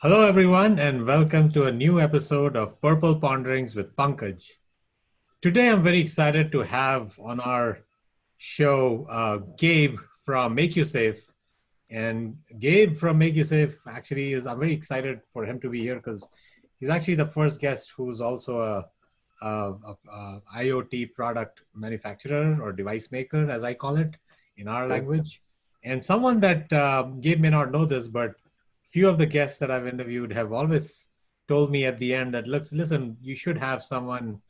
Hello, everyone, and welcome to a new episode of Purple Ponderings with Pankaj. Today, I'm very excited to have on our show Gabe from Makusafe. And Gabe from Makusafe actually is, I'm very excited for him to be here because he's actually the first guest who's also a IoT product manufacturer or device maker, as I call it in our Cool. language. And someone that Gabe may not know this, but few of the guests that I've interviewed have always told me at the end that, look, listen, you should have someone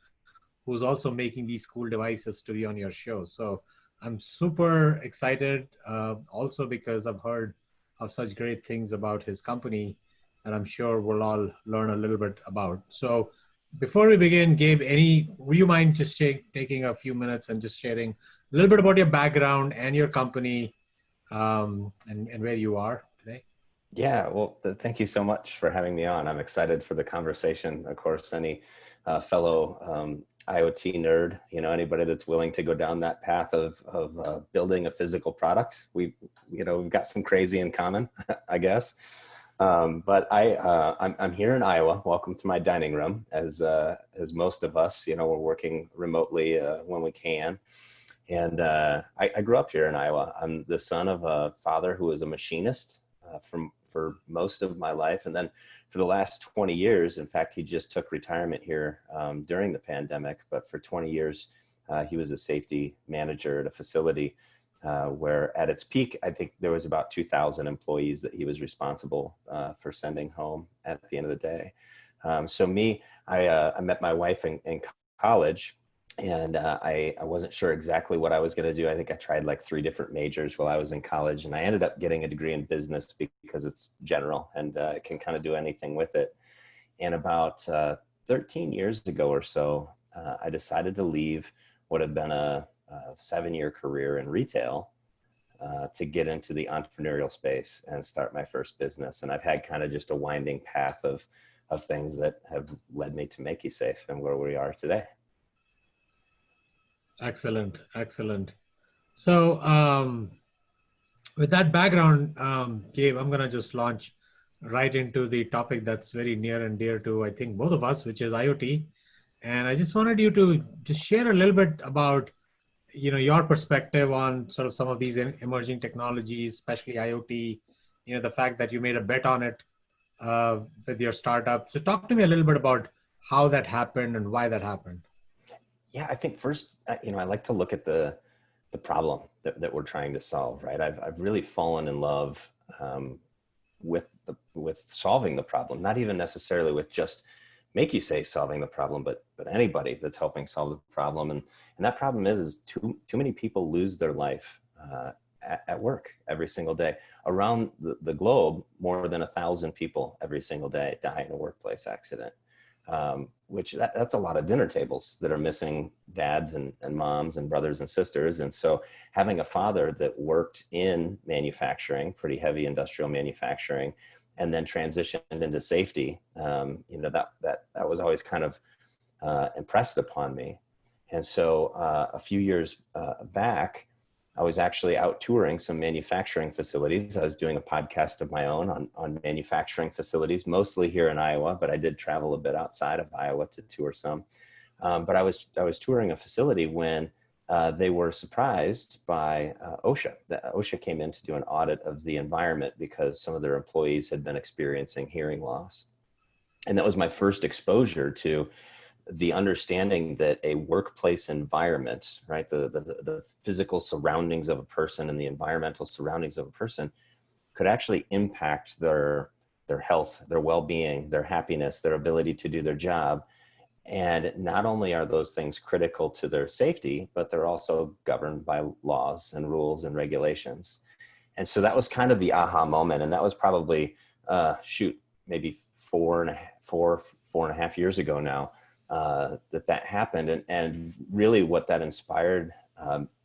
who's also making these cool devices to be on your show. So I'm super excited, also because I've heard of such great things about his company that I'm sure we'll all learn a little bit about. So before we begin, Gabe, would you mind just taking a few minutes and just sharing a little bit about your background and your company, and where you are today? Yeah, well, thank you so much for having me on. I'm excited for the conversation. Of course, any fellow IoT nerd, anybody that's willing to go down that path of building a physical product, we've got some crazy in common, I guess. But I'm here in Iowa. Welcome to my dining room, as most of us, we're working remotely when we can. And I grew up here in Iowa. I'm the son of a father who was a machinist for most of my life. And then for the last 20 years, in fact, he just took retirement here during the pandemic. But for 20 years, he was a safety manager at a facility where at its peak, I think there was about 2,000 employees that he was responsible for sending home at the end of the day. I met my wife in college. And I wasn't sure exactly what I was going to do. I think I tried like 3 different majors while I was in college, and I ended up getting a degree in business because it's general and can kind of do anything with it. And about 13 years ago or so, I decided to leave what had been a 7-year career in retail to get into the entrepreneurial space and start my first business. And I've had kind of just a winding path of things that have led me to Makusafe and where we are today. Excellent, excellent. So, with that background, Gabe, I'm going to just launch right into the topic that's very near and dear to, I think, both of us, which is IoT. And I just wanted you to just share a little bit about, your perspective on sort of some of these emerging technologies, especially IoT, the fact that you made a bet on it with your startup. So talk to me a little bit about how that happened and why that happened. Yeah, I think first, I like to look at the problem that we're trying to solve, right? I've really fallen in love with solving the problem, not even necessarily with just Makusafe solving the problem, but anybody that's helping solve the problem. And that problem is too many people lose their life at work every single day. Around the globe, more than 1,000 people every single day die in a workplace accident. Which that's a lot of dinner tables that are missing dads and moms and brothers and sisters. And so having a father that worked in manufacturing, pretty heavy industrial manufacturing, and then transitioned into safety, that was always kind of impressed upon me. And so a few years back, I was actually out touring some manufacturing facilities. I was doing a podcast of my own on manufacturing facilities, mostly here in Iowa, but I did travel a bit outside of Iowa to tour some. But I was touring a facility when they were surprised by OSHA. OSHA came in to do an audit of the environment because some of their employees had been experiencing hearing loss. And that was my first exposure to the understanding that a workplace environment, right, the physical surroundings of a person and the environmental surroundings of a person could actually impact their health, their well-being, their happiness, their ability to do their job. And not only are those things critical to their safety, but they're also governed by laws and rules and regulations. And so that was kind of the aha moment. And that was probably, maybe 4.5 years ago now. That happened. And really what that inspired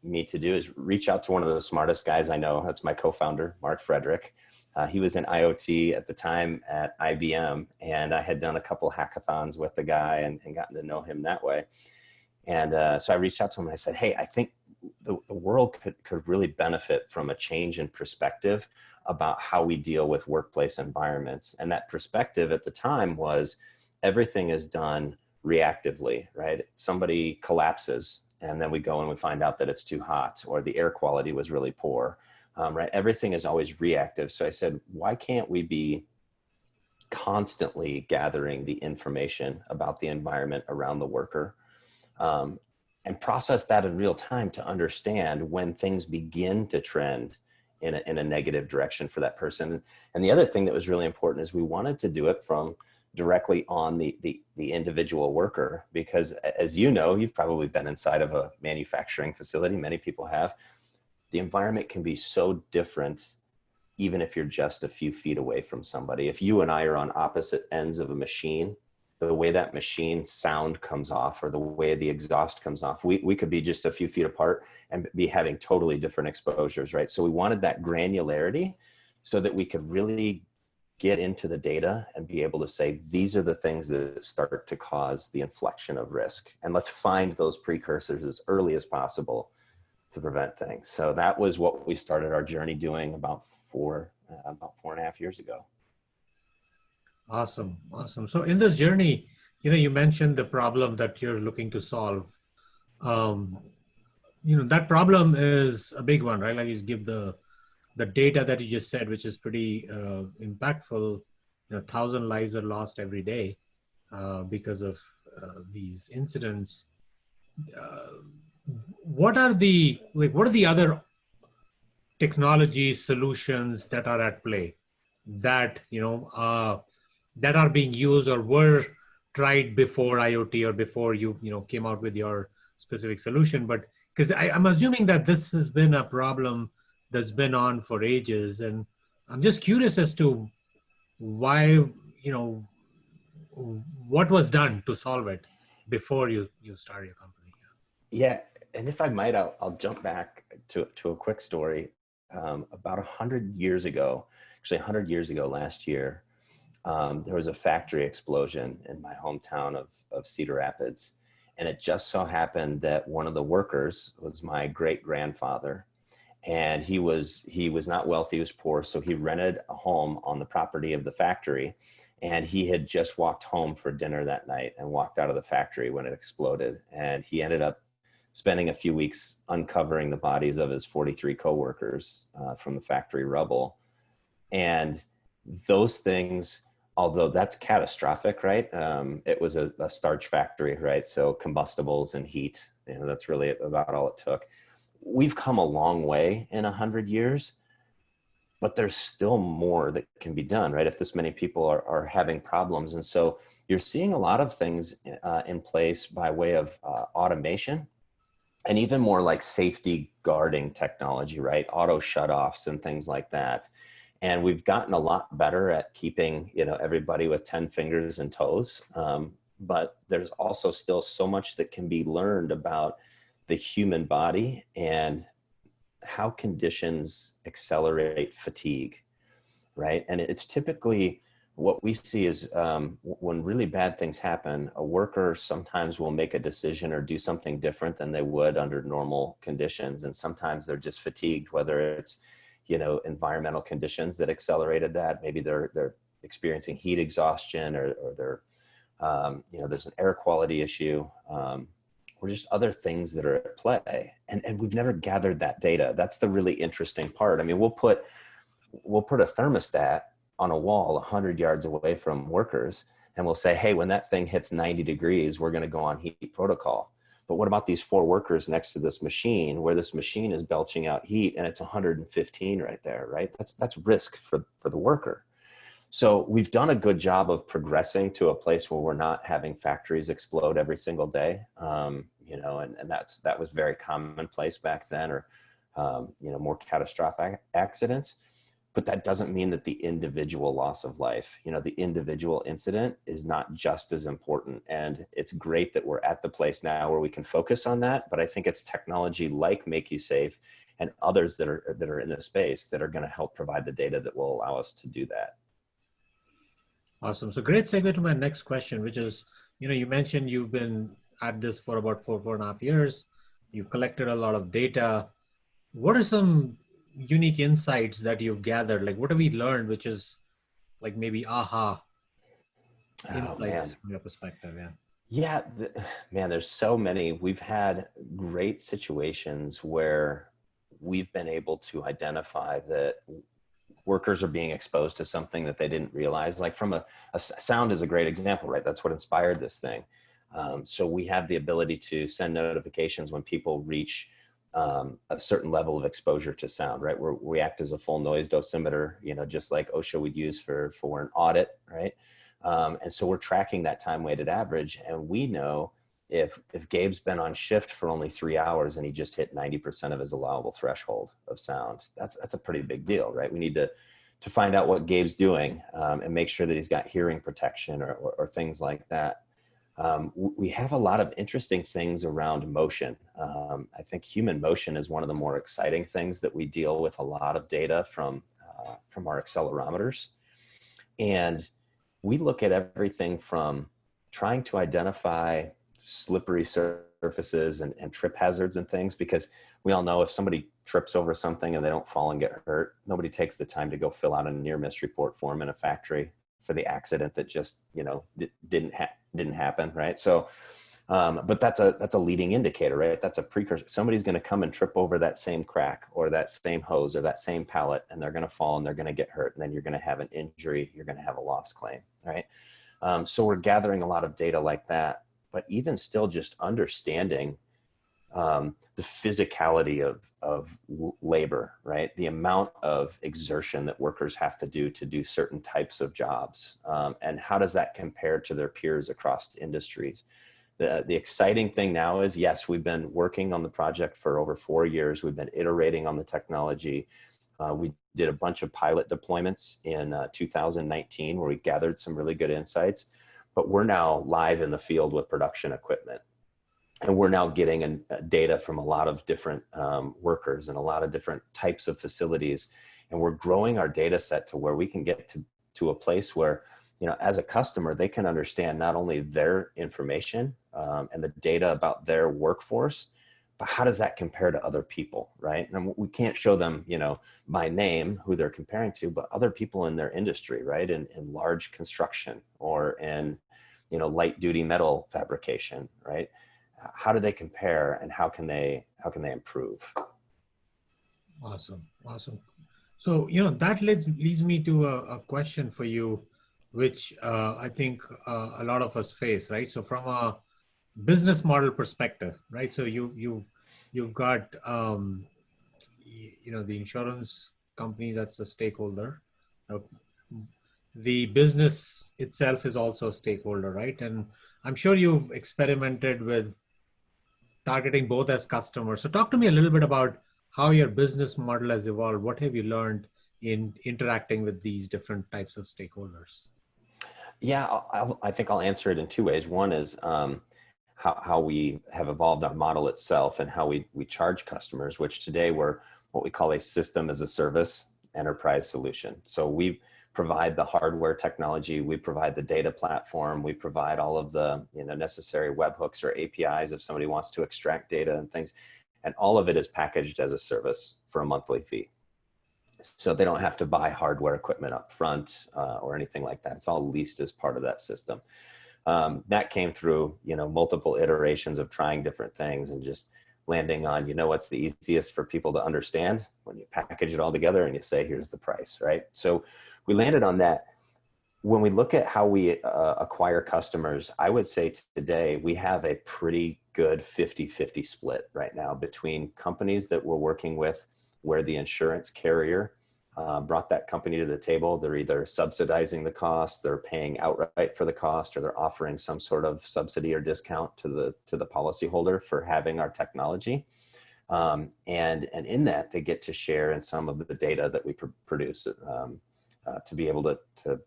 me to do is reach out to one of the smartest guys I know. That's my co-founder, Mark Frederick. He was in IoT at the time at IBM, and I had done a couple hackathons with the guy and gotten to know him that way. And so I reached out to him and I said, hey, I think the world could really benefit from a change in perspective about how we deal with workplace environments. And that perspective at the time was everything is done reactively, right? Somebody collapses and then we go and we find out that it's too hot or the air quality was really poor, right? Everything is always reactive. So I said, why can't we be constantly gathering the information about the environment around the worker, and process that in real time to understand when things begin to trend in a negative direction for that person. And the other thing that was really important is we wanted to do it from directly on the individual worker, because as you know, you've probably been inside of a manufacturing facility, many people have, the environment can be so different even if you're just a few feet away from somebody. If you and I are on opposite ends of a machine, the way that machine sound comes off or the way the exhaust comes off, we could be just a few feet apart and be having totally different exposures, right? So we wanted that granularity so that we could really get into the data and be able to say, these are the things that start to cause the inflection of risk. And let's find those precursors as early as possible to prevent things. So that was what we started our journey doing about 4.5 years ago. Awesome. Awesome. So in this journey, you mentioned the problem that you're looking to solve. Um, that problem is a big one, right? Like you give the data that you just said, which is pretty impactful. 1,000 lives are lost every day because of these incidents. What are the other technology solutions that are at play that that are being used or were tried before IoT or before you came out with your specific solution? But because I'm assuming that this has been a problem that's been on for ages, and I'm just curious as to why, what was done to solve it before you started your company. Yeah, and if I might, I'll jump back to a quick story. About 100 years ago, actually 100 years ago last year, there was a factory explosion in my hometown of Cedar Rapids. And it just so happened that one of the workers was my great grandfather. And he was not wealthy, he was poor. So he rented a home on the property of the factory. And he had just walked home for dinner that night and walked out of the factory when it exploded. And he ended up spending a few weeks uncovering the bodies of his 43 coworkers from the factory rubble. And those things, although that's catastrophic, right? It was a starch factory, right? So combustibles and heat, that's really about all it took. We've come a long way in 100 years, but there's still more that can be done, right? If this many people are having problems. And so you're seeing a lot of things in place by way of automation and even more like safety guarding technology, right? Auto shutoffs and things like that. And we've gotten a lot better at keeping, everybody with 10 fingers and toes. But there's also still so much that can be learned about the human body and how conditions accelerate fatigue, right? And it's typically what we see is when really bad things happen, a worker sometimes will make a decision or do something different than they would under normal conditions. And sometimes they're just fatigued, whether it's, environmental conditions that accelerated that. Maybe they're experiencing heat exhaustion or they're, there's an air quality issue. Or just other things that are at play. And we've never gathered that data. That's the really interesting part. I mean, we'll put a thermostat on a wall 100 yards away from workers, and we'll say, hey, when that thing hits 90 degrees, we're going to go on heat protocol. But what about these 4 workers next to this machine where this machine is belching out heat and it's 115 right there, right? That's risk for the worker. So we've done a good job of progressing to a place where we're not having factories explode every single day. And that was very commonplace back then, or, more catastrophic accidents. But that doesn't mean that the individual loss of life, the individual incident is not just as important. And it's great that we're at the place now where we can focus on that. But I think it's technology like Makusafe and others that are in this space that are going to help provide the data that will allow us to do that. Awesome. So great segue to my next question, which is, you mentioned you've been at this for about 4.5 years. You've collected a lot of data. What are some unique insights that you've gathered? Like, what have we learned, which is like maybe aha Oh insights man. from your perspective? Yeah. Yeah, man, there's so many. We've had great situations where we've been able to identify that workers are being exposed to something that they didn't realize. Like from sound is a great example, right? That's what inspired this thing. So we have the ability to send notifications when people reach a certain level of exposure to sound, right? We act as a full noise dosimeter, just like OSHA would use for an audit, right? And so we're tracking that time weighted average, and we know if Gabe's been on shift for only 3 hours and he just hit 90% of his allowable threshold of sound, that's a pretty big deal, right? We need to find out what Gabe's doing and make sure that he's got hearing protection or things like that. We have a lot of interesting things around motion. I think human motion is one of the more exciting things that we deal with a lot of data from our accelerometers. And we look at everything from trying to identify slippery surfaces and trip hazards and things, because we all know if somebody trips over something and they don't fall and get hurt, nobody takes the time to go fill out a near miss report form in a factory for the accident that just didn't happen, right? So but that's a leading indicator, right? That's a precursor. Somebody's going to come and trip over that same crack or that same hose or that same pallet, and they're going to fall and they're going to get hurt, and then you're going to have an injury, you're going to have a loss claim, right? So we're gathering a lot of data like that, but even still, just understanding the physicality of labor, right? The amount of exertion that workers have to do certain types of jobs, and how does that compare to their peers across industries? The exciting thing now is, yes, we've been working on the project for over 4 years. We've been iterating on the technology. We did a bunch of pilot deployments in 2019 where we gathered some really good insights, but we're now live in the field with production equipment. And we're now getting data from a lot of different workers and a lot of different types of facilities. And we're growing our data set to where we can get to a place where, as a customer, they can understand not only their information and the data about their workforce, but how does that compare to other people, right? And we can't show them, by name who they're comparing to, but other people in their industry, right? In large construction or in, light duty metal fabrication, right? How do they compare, and how can they improve? Awesome. Awesome. So, that leads me to a question for you, which I think a lot of us face, right? So from a business model perspective, right? So you've got, the insurance company that's a stakeholder. Uh, the business itself is also a stakeholder, right? And I'm sure you've experimented with targeting both as customers. So talk to me a little bit about how your business model has evolved. What have you learned in interacting with these different types of stakeholders? Yeah, I think I'll answer it in two ways. One is how we have evolved our model itself and how we charge customers, which today we're what we call a system as a service enterprise solution. So we provide the hardware technology, we provide the data platform, we provide all of the necessary webhooks or APIs if somebody wants to extract data and things, and all of it is packaged as a service for a monthly fee. So they don't have to buy hardware equipment up front or anything like that. It's all leased as part of that system. That came through, multiple iterations of trying different things and just landing on, what's the easiest for people to understand when you package it all together and you say, here's the price, right? So we landed on that. When we look at how we acquire customers, I would say today we have a pretty good 50-50 split right now between companies that we're working with where the insurance carrier brought that company to the table. They're either subsidizing the cost, they're paying outright for the cost, or they're offering some sort of subsidy or discount to the policyholder for having our technology. And in that, they get to share in some of the data that we produce to be able to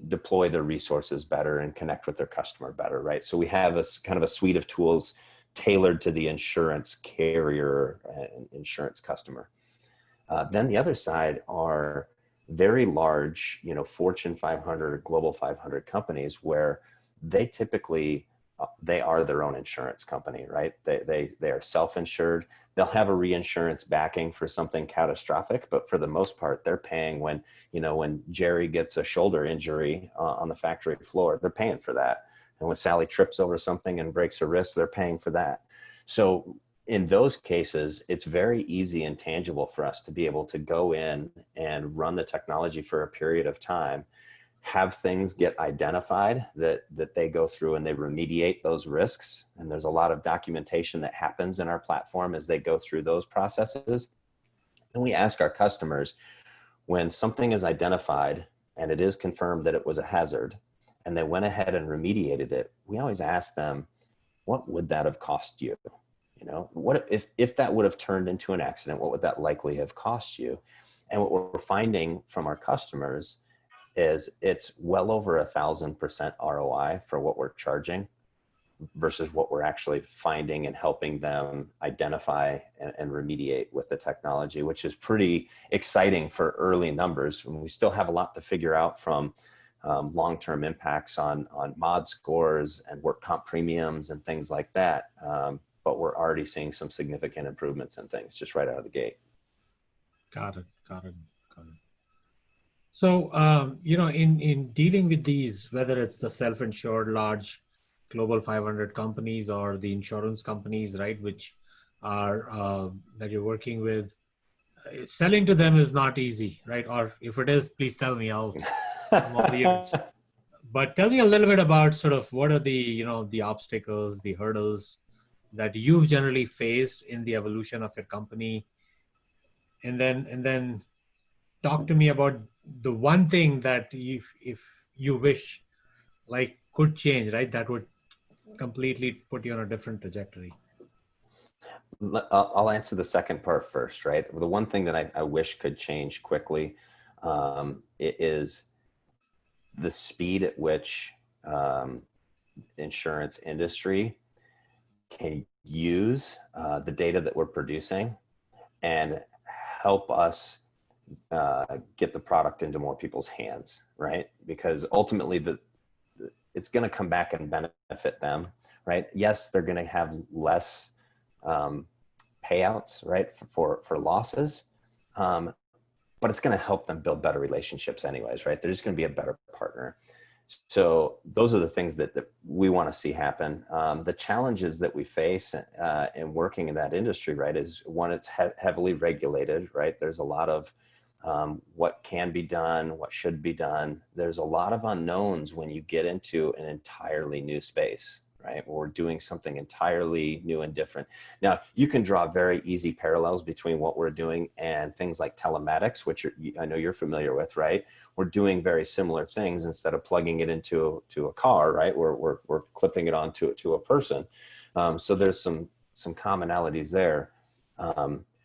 deploy their resources better and connect with their customer better, right? So we have a kind of a suite of tools tailored to the insurance carrier and insurance customer. Then the other side are very large, Fortune 500, Global 500 companies where they typically they are their own insurance company, right? They are self-insured. They'll have a reinsurance backing for something catastrophic, but for the most part, they're paying when, when Jerry gets a shoulder injury on the factory floor, they're paying for that. And when Sally trips over something and breaks her wrist, they're paying for that. So in those cases, it's very easy and tangible for us to be able to go in and run the technology for a period of time, have things get identified that they go through and they remediate those risks. And there's a lot of documentation that happens in our platform as they go through those processes. And we ask our customers, when something is identified and it is confirmed that it was a hazard and they went ahead and remediated it, we always ask them, what would that have cost you? What if that would have turned into an accident, what would that likely have cost you? And what we're finding from our customers is it's well over 1,000% ROI for what we're charging versus what we're actually finding and helping them identify and remediate with the technology, which is pretty exciting for early numbers. And we still have a lot to figure out from long-term impacts on mod scores and work comp premiums and things like that. But we're already seeing some significant improvements in things just right out of the gate. Got it. Got it. Got it. So, in dealing with these, whether it's the self-insured large global 500 companies or the insurance companies, right, which are that you're working with, selling to them is not easy, right? Or if it is, please tell me. I'm all ears. But tell me a little bit about sort of what are the obstacles, the hurdles that you've generally faced in the evolution of your company, and then talk to me about the one thing that if you wish like could change, right, that would completely put you on a different trajectory. I'll answer the second part first, right? The one thing that I wish could change quickly it is the speed at which insurance industry can use the data that we're producing and help us get the product into more people's hands, right? Because ultimately it's going to come back and benefit them, right? Yes, they're going to have less payouts, right, for losses, but it's going to help them build better relationships anyways, right? They're just going to be a better partner. So those are the things that we want to see happen. The challenges that we face in working in that industry, right, is one, it's heavily regulated, right? There's a lot of what can be done, what should be done. There's a lot of unknowns when you get into an entirely new space, right? Or doing something entirely new and different. Now, you can draw very easy parallels between what we're doing and things like telematics, which I know you're familiar with, right? We're doing very similar things. Instead of plugging it into a car, right? We're clipping it onto a person. So there's some commonalities there.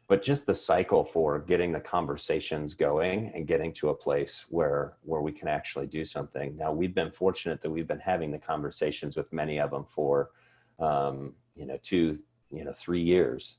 But just the cycle for getting the conversations going and getting to a place where we can actually do something. Now, we've been fortunate that we've been having the conversations with many of them for, 2, 3 years.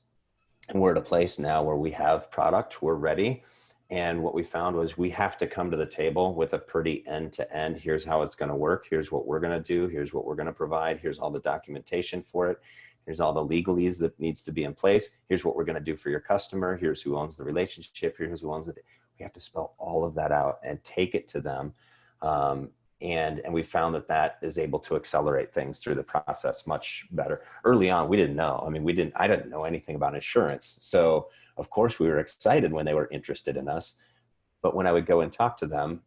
And we're at a place now where we have product, we're ready. And what we found was we have to come to the table with a pretty end-to-end, here's how it's going to work. Here's what we're going to do. Here's what we're going to provide. Here's all the documentation for it. Here's all the legalese that needs to be in place. Here's what we're going to do for your customer. Here's who owns the relationship. Here's who owns it. We have to spell all of that out and take it to them. And we found that is able to accelerate things through the process much better. Early on, we didn't know. I mean, I didn't know anything about insurance. So of course we were excited when they were interested in us. But when I would go and talk to them,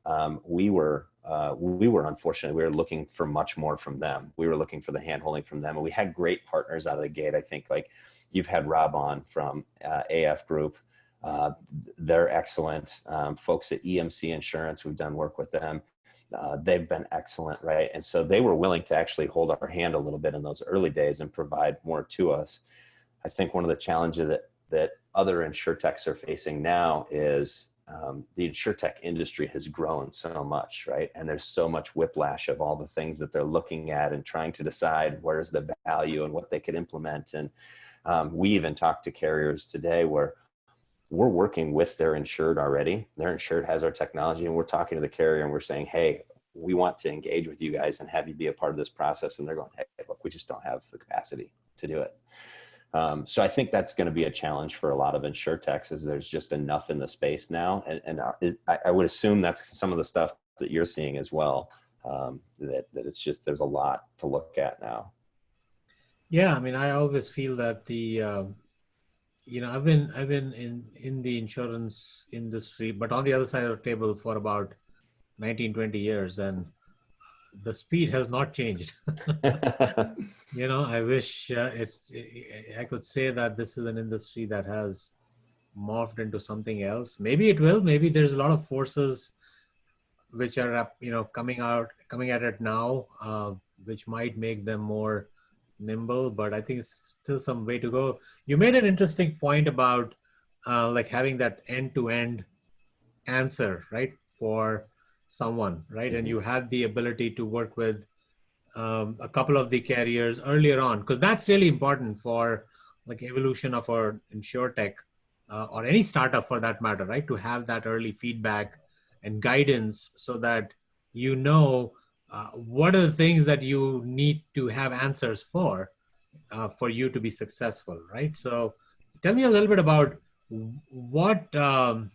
we were unfortunately, we were looking for much more from them. We were looking for the hand-holding from them. And we had great partners out of the gate. I think like you've had Rob on from AF Group. They're excellent. Folks at EMC Insurance, we've done work with them. They've been excellent, right? And so they were willing to actually hold our hand a little bit in those early days and provide more to us. I think one of the challenges that other insurtechs are facing now is the insurtech industry has grown so much, right? And there's so much whiplash of all the things that they're looking at and trying to decide where's the value and what they could implement. And we even talked to carriers today where we're working with their insured already. Their insured has our technology and we're talking to the carrier and we're saying, hey, we want to engage with you guys and have you be a part of this process. And they're going, hey, look, we just don't have the capacity to do it. So I think that's going to be a challenge for a lot of insurtechs, is there's just enough in the space now. And I would assume that's some of the stuff that you're seeing as well, that it's just, there's a lot to look at now. Yeah, I mean, I always feel that I've been in the insurance industry, but on the other side of the table for about 19-20 years, and the speed has not changed. I wish I could say that this is an industry that has morphed into something else. Maybe it will. Maybe there's a lot of forces which are coming at it now, which might make them more nimble. But I think it's still some way to go. You made an interesting point about like having that end-to-end answer, right, for someone, right? And Mm-hmm. you had the ability to work with a couple of the carriers earlier on, because that's really important for like evolution of our insurtech or any startup for that matter, right? To have that early feedback and guidance so that what are the things that you need to have answers for you to be successful, right? So tell me a little bit about what tell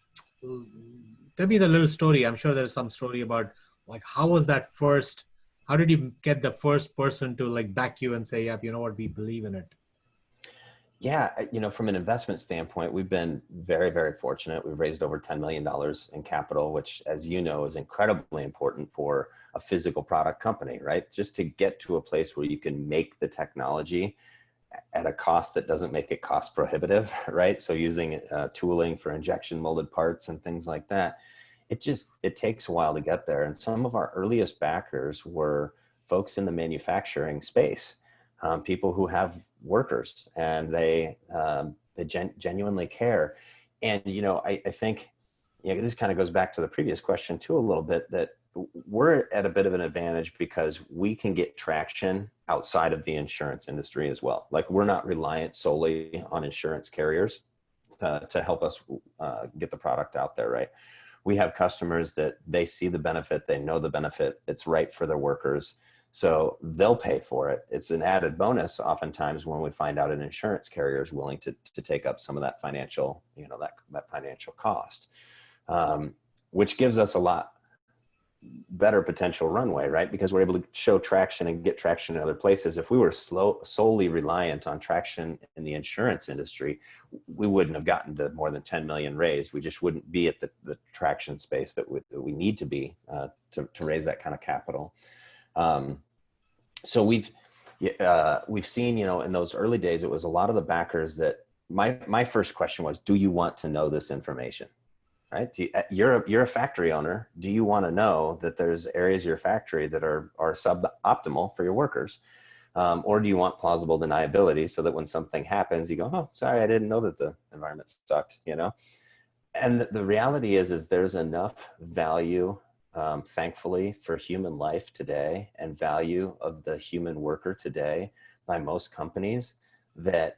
me the little story. I'm sure there's some story about like how did you get the first person to like back you and say, yep, you know what, we believe in it? Yeah, from an investment standpoint, we've been very, very fortunate. We've raised over $10 million in capital, which, as you know, is incredibly important for a physical product company, right? Just to get to a place where you can make the technology at a cost that doesn't make it cost prohibitive, right? So using tooling for injection molded parts and things like that, it takes a while to get there. And some of our earliest backers were folks in the manufacturing space, people who have workers, and they genuinely care. And I think this kind of goes back to the previous question too a little bit, that we're at a bit of an advantage because we can get traction outside of the insurance industry as well. Like, we're not reliant solely on insurance carriers to help us get the product out there, right? We have customers that they see the benefit, they know the benefit, it's right for their workers, so they'll pay for it. It's an added bonus oftentimes when we find out an insurance carrier is willing to take up some of that financial, that financial cost, which gives us a lot better potential runway, right? Because we're able to show traction and get traction in other places. If we were solely reliant on traction in the insurance industry, we wouldn't have gotten to more than 10 million raised. We just wouldn't be at the traction space that we need to be to raise that kind of capital. So we've seen, in those early days, it was a lot of the backers that my first question was, do you want to know this information? Right? You're a factory owner. Do you want to know that there's areas of your factory that are suboptimal for your workers? Or do you want plausible deniability so that when something happens, you go, oh, sorry, I didn't know that the environment sucked, And the reality is there's enough value, thankfully, for human life today and value of the human worker today by most companies that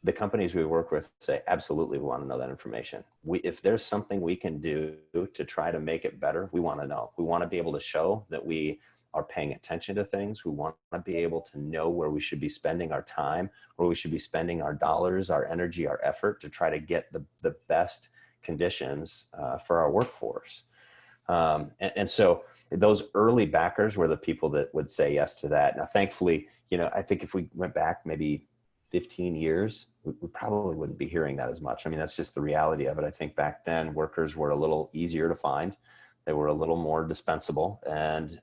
the companies we work with say, absolutely, we want to know that information. If there's something we can do to try to make it better, we want to know. We want to be able to show that we are paying attention to things. We want to be able to know where we should be spending our time, where we should be spending our dollars, our energy, our effort to try to get the best conditions for our workforce. And so those early backers were the people that would say yes to that. Now, thankfully, I think if we went back maybe 15 years, we probably wouldn't be hearing that as much. I mean, that's just the reality of it. I think back then workers were a little easier to find. They were a little more dispensable, and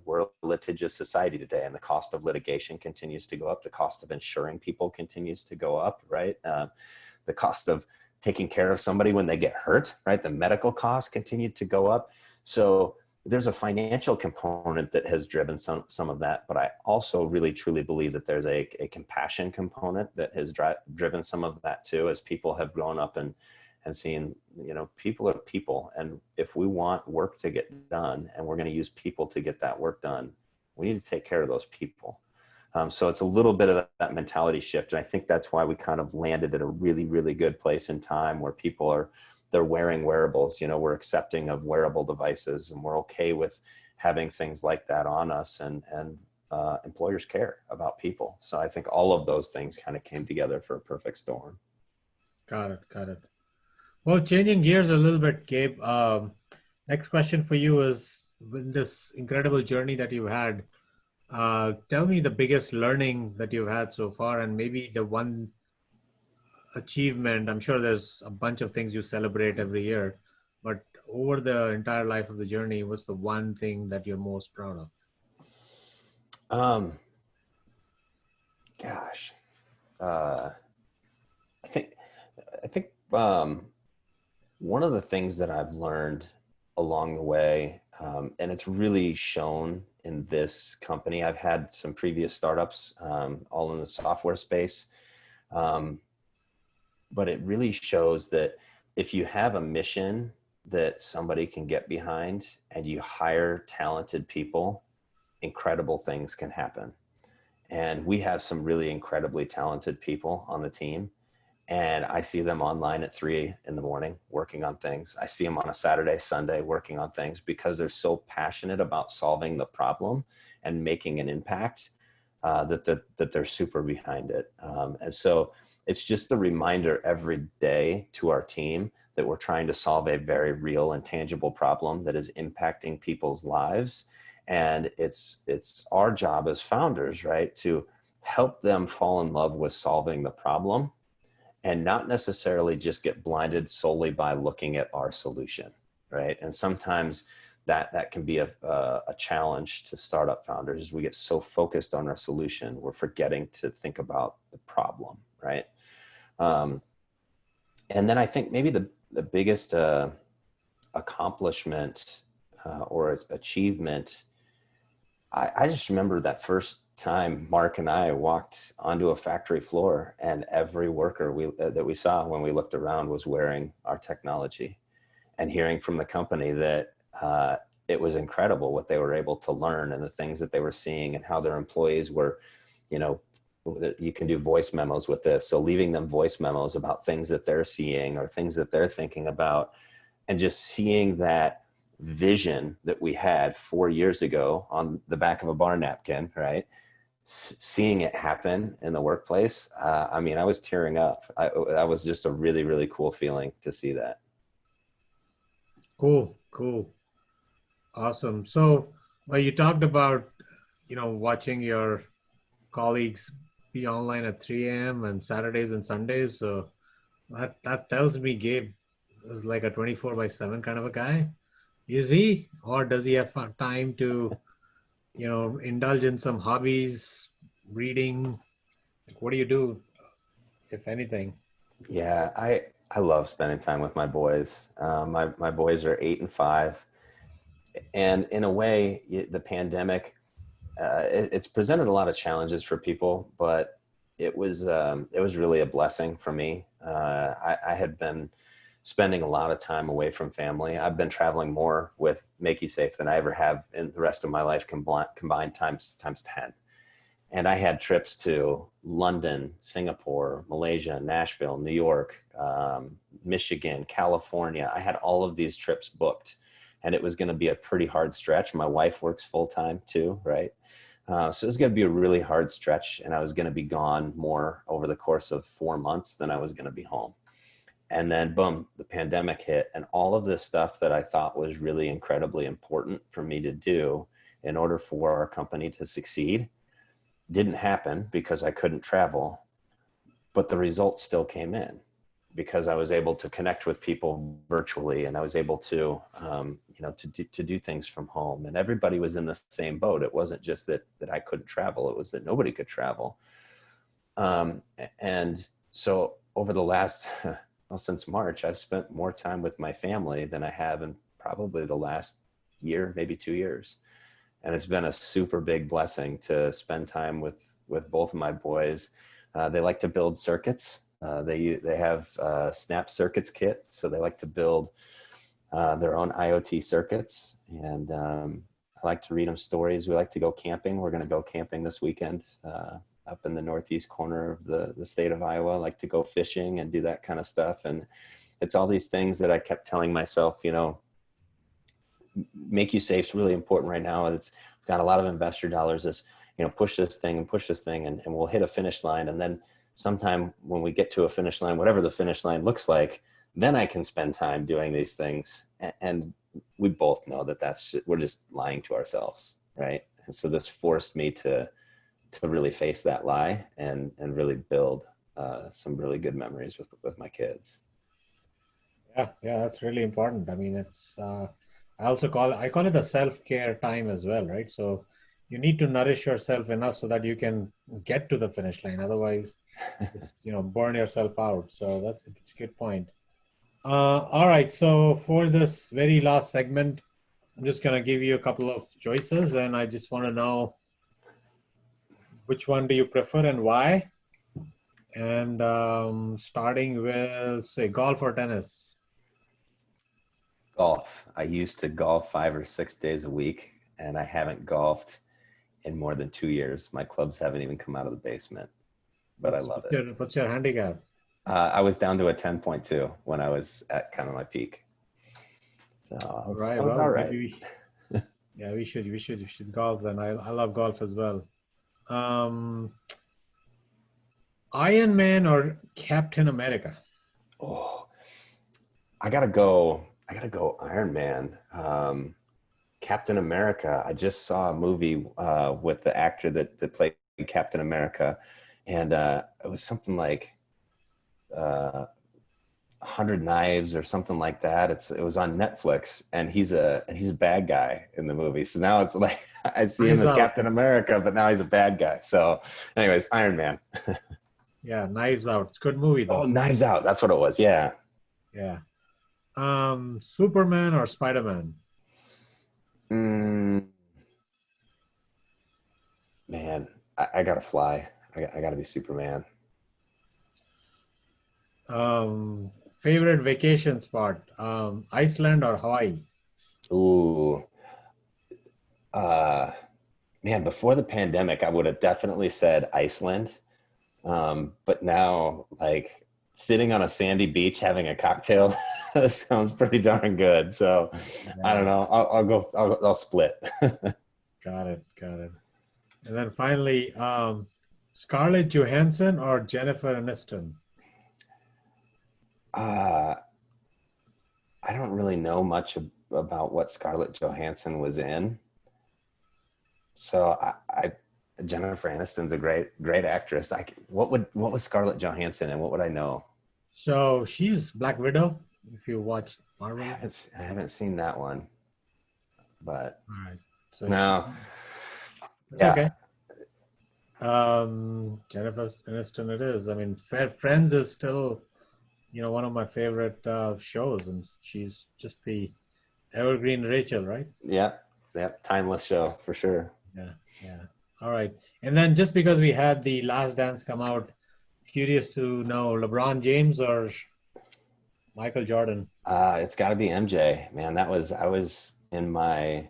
we're a litigious society today, and the cost of litigation continues to go up. The cost of insuring people continues to go up, right? The cost of taking care of somebody when they get hurt, right? The medical costs continue to go up. So there's a financial component that has driven some of that, but I also really truly believe that there's a compassion component that has driven some of that too, as people have grown up and seen, people are people, and if we want work to get done and we're going to use people to get that work done, we need to take care of those people. So it's a little bit of that mentality shift, and I think that's why we kind of landed at a really, really good place in time where people they're wearing wearables. We're accepting of wearable devices, and we're okay with having things like that on us, and employers care about people. So I think all of those things kind of came together for a perfect storm. Got it. Got it. Well, changing gears a little bit, Gabe. Next question for you is, in this incredible journey that you've had, tell me the biggest learning that you've had so far, and maybe the one achievement. I'm sure there's a bunch of things you celebrate every year, but over the entire life of the journey, what's the one thing that you're most proud of? Um, Gosh, uh, I think one of the things that I've learned along the way, and it's really shown in this company. I've had some previous startups, all in the software space, um, but it really shows that if you have a mission that somebody can get behind and you hire talented people, incredible things can happen. And we have some really incredibly talented people on the team. And I see them online at 3 in the morning working on things. I see them on a Saturday, Sunday working on things because they're so passionate about solving the problem and making an impact, that they're super behind it. And so it's just the reminder every day to our team that we're trying to solve a very real and tangible problem that is impacting people's lives. And it's our job as founders, right, to help them fall in love with solving the problem and not necessarily just get blinded solely by looking at our solution, right? And sometimes that can be a challenge to startup founders, is we get so focused on our solution, we're forgetting to think about the problem, right? Um, and then I think maybe the biggest accomplishment or achievement, I just remember that first time Mark and I walked onto a factory floor, and every worker that we saw when we looked around was wearing our technology, and hearing from the company that it was incredible what they were able to learn and the things that they were seeing and how their employees were, you know, you can do voice memos with this. So leaving them voice memos about things that they're seeing or things that they're thinking about, and just seeing that vision that we had 4 years ago on the back of a bar napkin, right? Seeing it happen in the workplace. I mean, I was tearing up. That was just a really, really cool feeling to see that. Cool, cool, awesome. So, well, you talked about, watching your colleagues be online at 3 a.m. and Saturdays and Sundays. So that tells me Gabe is like a 24 by 7 kind of a guy. Is he, or does he have time to, indulge in some hobbies, reading? Like, what do you do, if anything? Yeah, I love spending time with my boys. My boys are 8 and 5, and in a way, the pandemic, it's presented a lot of challenges for people, but it was really a blessing for me. I had been spending a lot of time away from family. I've been traveling more with Makusafe than I ever have in the rest of my life combined times 10. And I had trips to London, Singapore, Malaysia, Nashville, New York, Michigan, California. I had all of these trips booked, and it was going to be a pretty hard stretch. My wife works full time too, right? So it was going to be a really hard stretch, and I was going to be gone more over the course of 4 months than I was going to be home. And then boom, the pandemic hit, and all of this stuff that I thought was really incredibly important for me to do in order for our company to succeed didn't happen because I couldn't travel, but the results still came in because I was able to connect with people virtually, and I was able to, to do things from home, and everybody was in the same boat. It wasn't just that I couldn't travel. It was that nobody could travel. And so over the last, well, since March, I've spent more time with my family than I have in probably the last year, maybe 2 years. And it's been a super big blessing to spend time with both of my boys. They like to build circuits. They have Snap Circuits kit, so they like to build their own IoT circuits. And I like to read them stories. We like to go camping. We're going to go camping this weekend up in the northeast corner of the state of Iowa. I like to go fishing and do that kind of stuff. And it's all these things that I kept telling myself, make you safe is really important right now. It's got a lot of investor dollars. This, push this thing and push this thing, and we'll hit a finish line. And then sometime when we get to a finish line, whatever the finish line looks like, then I can spend time doing these things. And we both know that we're just lying to ourselves, right? And so this forced me to really face that lie and really build some really good memories with my kids. Yeah, that's really important. I mean, it's I call it the self-care time as well, right? So you need to nourish yourself enough so that you can get to the finish line. Otherwise, just burn yourself out. So that's a good point. All right. So for this very last segment, I'm just gonna give you a couple of choices, and I just want to know which one do you prefer and why. And starting with, say, golf or tennis. Golf. I used to golf 5 or 6 days a week, and I haven't golfed in more than 2 years. My clubs haven't even come out of the basement, but I love it. What's your handicap? I was down to a 10.2 when I was at kind of my peak. So All right. I was Well, all right. yeah, we should golf then. I love golf as well. Iron Man or Captain America? Oh, I gotta go Iron Man. Captain America. I just saw a movie with the actor that played Captain America, and it was something like 100 Knives or something like that. It was on Netflix, and he's a bad guy in the movie. So now it's like I see him Knives as Out. Captain America, but now he's a bad guy. So, anyways, Iron Man. Yeah, Knives Out. It's a good movie Oh, though. Knives Out. That's what it was. Yeah. Yeah. Superman or Spider-Man? Mm, man, I gotta fly. I gotta be Superman. Favorite vacation spot? Iceland or Hawaii? Ooh, uh, man, before the pandemic, I would have definitely said Iceland. But now, like sitting on a sandy beach having a cocktail sounds pretty darn good. So I don't Yeah, know. I'll split. got it, got it. And then finally, Scarlett Johansson or Jennifer Aniston? uh, I don't really know much about what Scarlett Johansson was in. So Jennifer Aniston's a great actress. What was Scarlett Johansson and what would I know? So she's Black Widow, if you watch I Marvel. haven't seen that one, but All right. So no, it's yeah, okay. Jennifer Aniston it is. I mean, Friends is still, one of my favorite shows, and she's just the evergreen Rachel, right? yeah, timeless show for sure. Yeah, yeah. All right. And then just because we had the Last Dance come out, curious to know LeBron James or Michael Jordan? It's got to be MJ, man. I was in my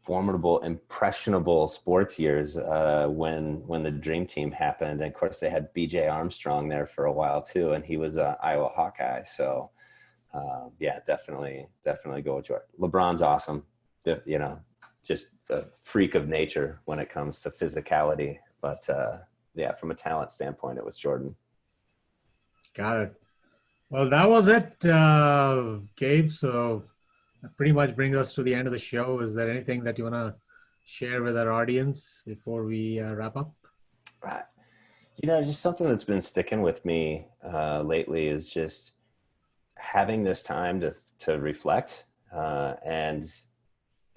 formidable, impressionable sports years when the Dream Team happened, and of course they had B.J. Armstrong there for a while too, and he was an Iowa Hawkeye. So yeah, definitely go with Jordan. LeBron's awesome, just a freak of nature when it comes to physicality. But yeah, from a talent standpoint, it was Jordan. Got it. Well, that was it, Gabe. So that pretty much brings us to the end of the show. Is there anything that you want to share with our audience before we wrap up? Right. Just something that's been sticking with me lately is just having this time to reflect and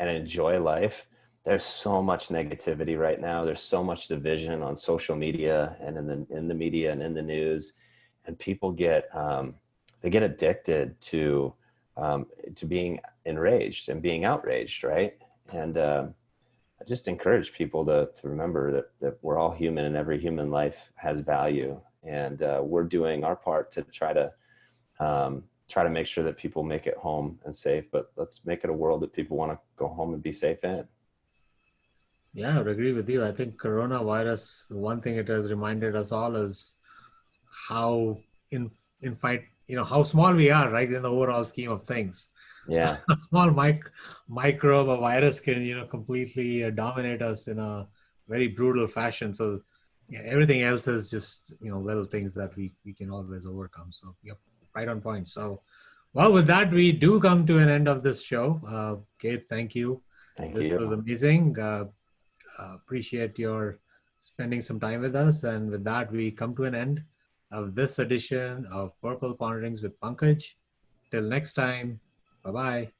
enjoy life. There's so much negativity right now. There's so much division on social media and in the media and in the news, and people get they get addicted to being enraged and being outraged, right? And I just encourage people to remember that we're all human and every human life has value, and we're doing our part to try to make sure that people make it home and safe. But let's make it a world that people want to go home and be safe in. Yeah, I would agree with you. I think coronavirus, the one thing it has reminded us all is how in fight, how small we are, right, in the overall scheme of things. Yeah. a small microbe, a virus can, completely dominate us in a very brutal fashion. So yeah, everything else is just, little things that we can always overcome. So yep, right on point. So, well, with that, we do come to an end of this show. Gabe, thank you. Thank This was you. amazing. Appreciate your spending some time with us. And with that, we come to an end of this edition of Purple Ponderings with Pankaj. Till next time, bye bye.